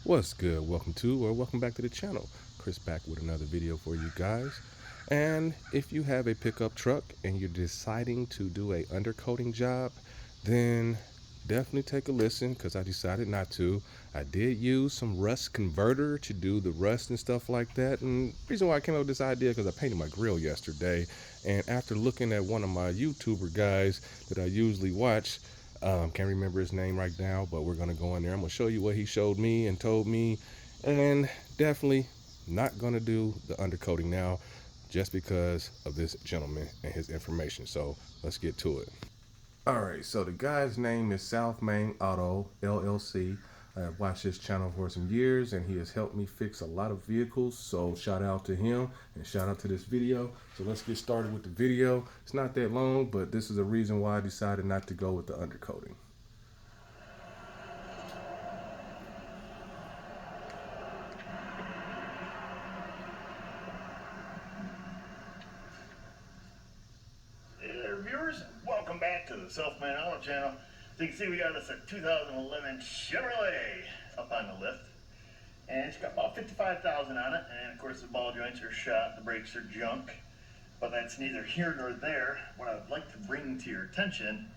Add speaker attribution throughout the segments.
Speaker 1: What's good? Welcome back to the channel. Chris back with another video for you guys. And if you have a pickup truck and you're deciding to do a undercoating job, then definitely take a listen because I decided not to. I did use some rust converter to do the rust and stuff like that. And the reason why I came up with this idea because I painted my grill yesterday. And after looking at one of my YouTuber guys that I usually watch, can't remember his name right now, but we're gonna go in there. I'm gonna show you what he showed me and told me, and definitely not gonna do the undercoating now just because of this gentleman and his information. So let's get to it. All right, so the guy's name is South Main Auto LLC. I've watched his channel for some years and he has helped me fix a lot of vehicles. So shout out to him and shout out to this video. So let's get started with the video. It's not that long, but this is a reason why I decided not to go with the undercoating.
Speaker 2: Hey there, viewers. Welcome back to the Self-Made Auto channel. So you can see we got this 2011 Chevrolet up on the lift. And it's got about 55,000 on it. And of course the ball joints are shot, the brakes are junk. But that's neither here nor there. What I would like to bring to your attention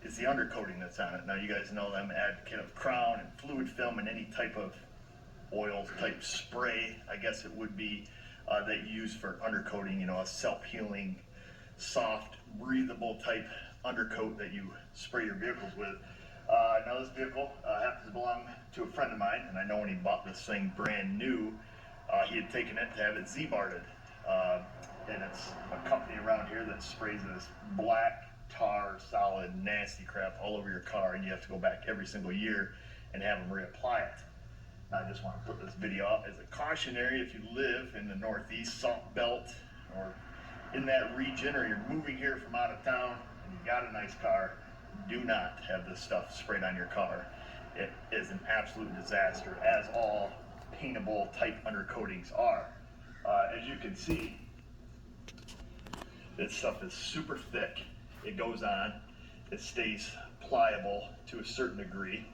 Speaker 2: is the undercoating that's on it. Now you guys know that I'm an advocate of Crown and fluid film and any type of oil type spray, I guess it would be, that you use for undercoating, a self-healing, soft, breathable type undercoat that you spray your vehicles with. Now this vehicle happens to belong to a friend of mine, and I know when he bought this thing brand new, he had taken it to have it Z-barted. And it's a company around here that sprays this black tar, solid, nasty crap all over your car, and you have to go back every single year and have them reapply it. I just want to put this video out as a cautionary if you live in the Northeast Salt Belt or in that region, or you're moving here from out of town and you got a nice car, do not have this stuff sprayed on your car. It is an absolute disaster, as all paintable type undercoatings are. As you can see, this stuff is super thick. It goes on, it stays pliable to a certain degree.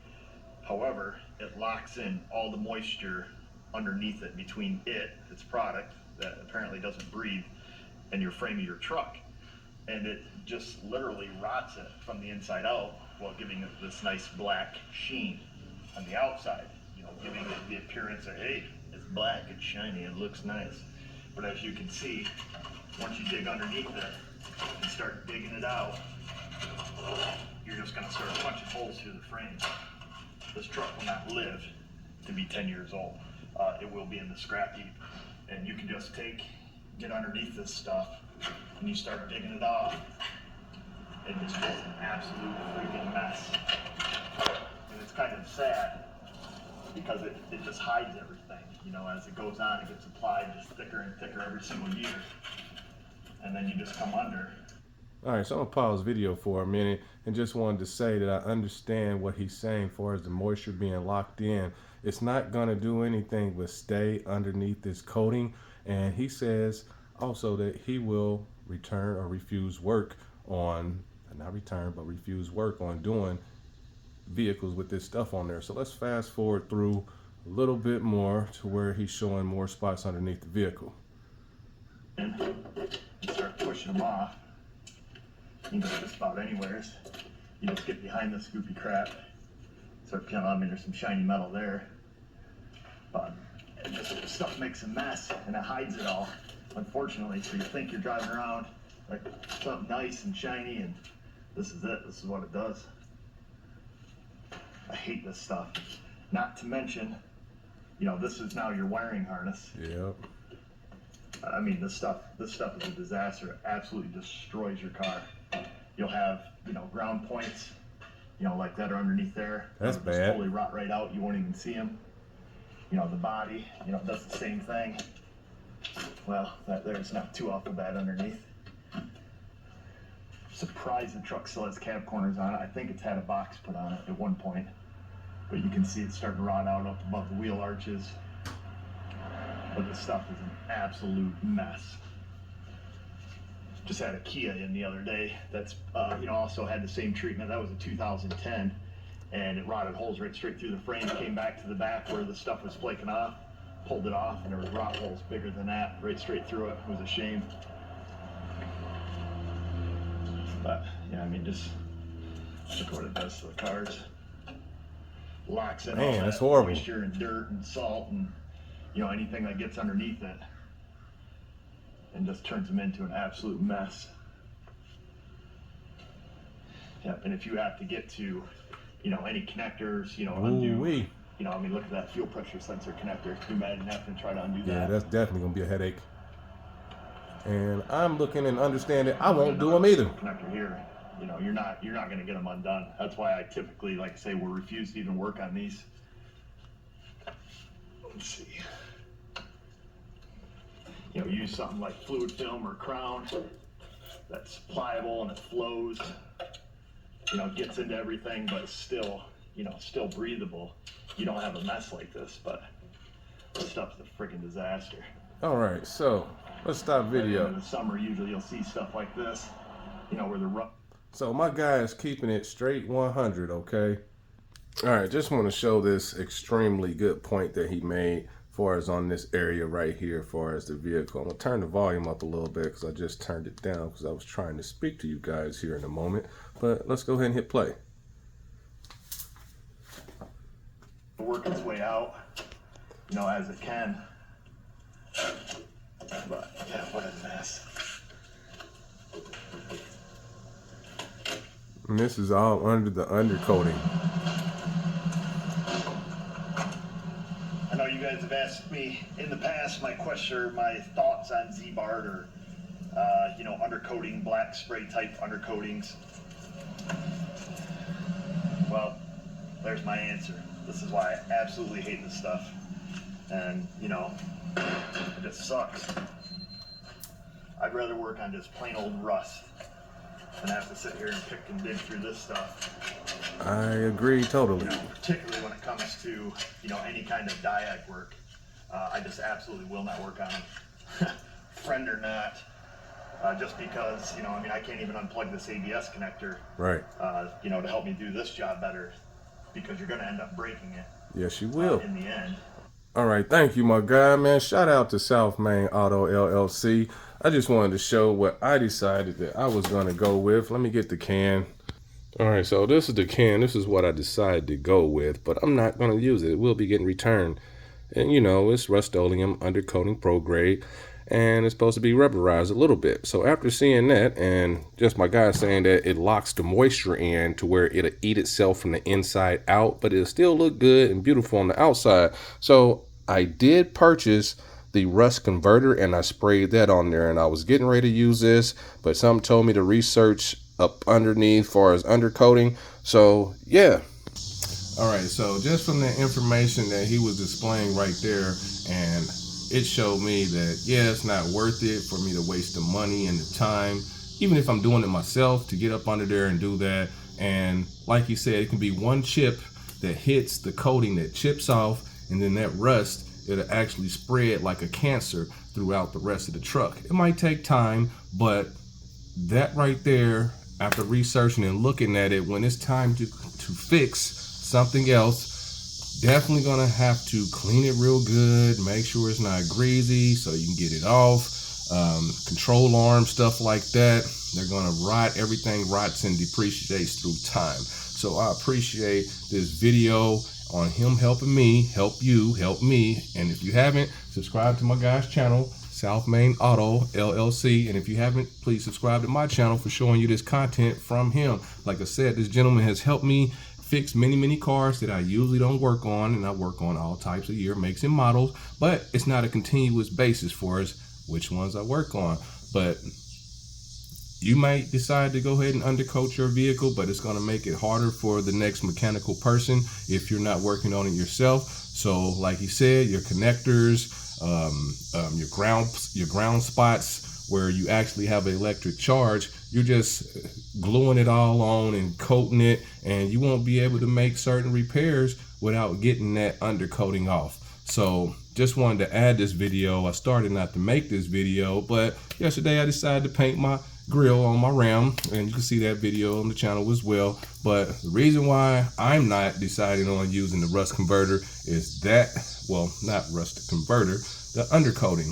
Speaker 2: However, it locks in all the moisture underneath it, between its product that apparently doesn't breathe, and your frame of your truck. And it just literally rots it from the inside out while giving it this nice black sheen on the outside, giving it the appearance of, hey, it's black, it's shiny, it looks nice. But as you can see, once you dig underneath it and start digging it out, you're just gonna start punching holes through the frame. This truck will not live to be 10 years old. It will be in the scrap heap. And you can just get underneath this stuff and you start digging it off. It just is an absolute freaking mess. And it's kind of sad because it just hides everything. As it goes on, it gets applied just thicker and thicker every single year. And then you just come under.
Speaker 1: All right, so I'm gonna pause video for a minute and just wanted to say that I understand what he's saying for as the moisture being locked in. It's not gonna do anything but stay underneath this coating. And he says also that he will return or refuse work on, not return, but refuse work on doing vehicles with this stuff on there. So let's fast forward through a little bit more to where he's showing more spots underneath the vehicle.
Speaker 2: And start pushing them off. You can go just about anywheres. You just get behind this goopy crap. Start peeling. I mean, there's some shiny metal there, but this stuff makes a mess and it hides it all, unfortunately. So you think you're driving around like something nice and shiny, and this is it. This is what it does. I hate this stuff. Not to mention, this is now your wiring harness.
Speaker 1: Yep.
Speaker 2: I mean, this stuff is a disaster. It absolutely destroys your car. You'll have, ground points, like that are underneath there.
Speaker 1: That's
Speaker 2: Just
Speaker 1: bad.
Speaker 2: totally rot right out. You won't even see them. The body, does the same thing. Well, that there's not too awful bad underneath. Surprised the truck still has cab corners on it. I think it's had a box put on it at one point. But you can see it's starting to rot out up above the wheel arches. But this stuff is an absolute mess. Just had a Kia in the other day that's also had the same treatment. That was a 2010, and it rotted holes right straight through the frame. Came back to the back where the stuff was flaking off, pulled it off, and there was rot holes bigger than that right straight through it. It was a shame. But yeah, I mean, just look what it does to the cars. Locks in all
Speaker 1: that's
Speaker 2: that
Speaker 1: horrible.
Speaker 2: moisture and dirt and salt and, you know, anything that gets underneath it, and just turns them into an absolute mess. Yep, and if you have to get to, you know, any connectors, you know, undo, you know, I mean, look at that fuel pressure sensor connector. Can you imagine having to try to undo that?
Speaker 1: Yeah, that's definitely gonna be a headache. And I'm looking and understanding I won't do them either.
Speaker 2: Connector here, you know, you're not going to get them undone. That's why I typically, like I say, will refuse to even work on these. Let's see. You know, use something like fluid film or crown that's pliable and it flows. You know, gets into everything, but still, you know, still breathable. You don't have a mess like this, but this stuff's a freaking disaster.
Speaker 1: All right, so let's stop video.
Speaker 2: In the summer, usually you'll see stuff like this, you know, where the rough.
Speaker 1: So my guy is keeping it straight 100, okay? All right, just want to show this extremely good point that he made as far as on this area right here as far as the vehicle. I'm gonna turn the volume up a little bit because I just turned it down because I was trying to speak to you guys here in a moment. But let's go ahead and hit play.
Speaker 2: Work its way out, you know, as it can. But yeah, what a mess.
Speaker 1: And this is all under the undercoating.
Speaker 2: I know you guys have asked me in the past my thoughts on Z-Bart or, you know, undercoating, black spray type undercoatings. Well, there's my answer. This is why I absolutely hate this stuff. And, you know, it just sucks. I'd rather work on just plain old rust than have to sit here and pick and dig through this stuff.
Speaker 1: I agree totally.
Speaker 2: You know, particularly when it comes to, you know, any kind of diag work. I just absolutely will not work on them. Friend or not. Just because, you know, I mean, I can't even unplug this ABS connector.
Speaker 1: Right.
Speaker 2: You know, to help me do this job better, because you're going to end up breaking it.
Speaker 1: Yes, you will.
Speaker 2: In the end.
Speaker 1: All right, thank you, my guy, man. Shout out to South Main Auto LLC. I just wanted to show what I decided that I was going to go with. Let me get the can. All right, so this is the can. This is what I decided to go with, but I'm not going to use it. It will be getting returned. And, you know, it's Rust-Oleum Undercoating Pro Grade, and it's supposed to be rubberized a little bit. So after seeing that, and just my guy saying that it locks the moisture in to where it'll eat itself from the inside out, but it'll still look good and beautiful on the outside. So I did purchase the rust converter, and I sprayed that on there, and I was getting ready to use this, but something told me to research up underneath as far as undercoating. So yeah. All right, so just from the information that he was displaying right there, and it showed me that, yeah, it's not worth it for me to waste the money and the time, even if I'm doing it myself, to get up under there and do that. And like you said, it can be one chip that hits the coating that chips off, and then that rust, it'll actually spread like a cancer throughout the rest of the truck. It might take time, but that right there, after researching and looking at it, when it's time to fix something else, definitely gonna have to clean it real good, make sure it's not greasy so you can get it off. Control arm, stuff like that, they're gonna rot. Everything rots and depreciates through time. So I appreciate this video on him helping me, help you, help me. And if you haven't, subscribe to my guy's channel, South Main Auto LLC. And if you haven't, please subscribe to my channel for showing you this content from him. Like I said, this gentleman has helped me fix many cars that I usually don't work on, and I work on all types of year makes and models, but it's not a continuous basis for us which ones I work on. But you might decide to go ahead and undercoat your vehicle, but it's going to make it harder for the next mechanical person if you're not working on it yourself. So like he said, your connectors, your ground spots where you actually have an electric charge, you're just gluing it all on and coating it, and you won't be able to make certain repairs without getting that undercoating off. So just wanted to add this video. I started not to make this video, but yesterday I decided to paint my grill on my Ram, and you can see that video on the channel as well. But the reason why I'm not deciding on using the rust converter is that, well, not rust converter, the undercoating.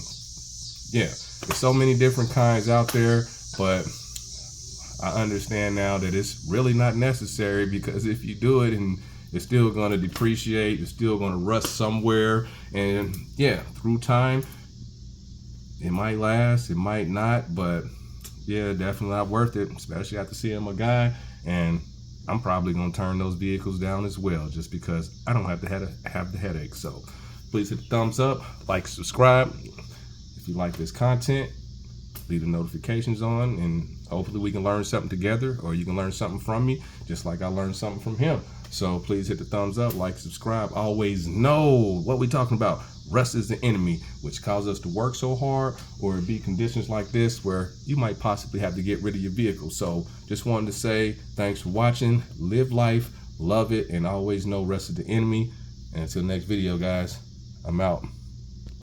Speaker 1: Yeah, there's so many different kinds out there, but I understand now that it's really not necessary, because if you do it and it's still going to depreciate, it's still going to rust somewhere, and yeah, through time it might last, it might not, but yeah, definitely not worth it, especially after seeing my guy. And I'm probably going to turn those vehicles down as well, just because I don't have to have the headache. So please hit the thumbs up, like, subscribe. If you like this content, leave the notifications on, and hopefully we can learn something together, or you can learn something from me just like I learned something from him. So please hit the thumbs up, like, subscribe. Always know what we're talking about. Rust is the enemy, which causes us to work so hard, or it be conditions like this where you might possibly have to get rid of your vehicle. So just wanted to say thanks for watching. Live life, love it, and always know rust is the enemy. And until next video, guys, I'm out.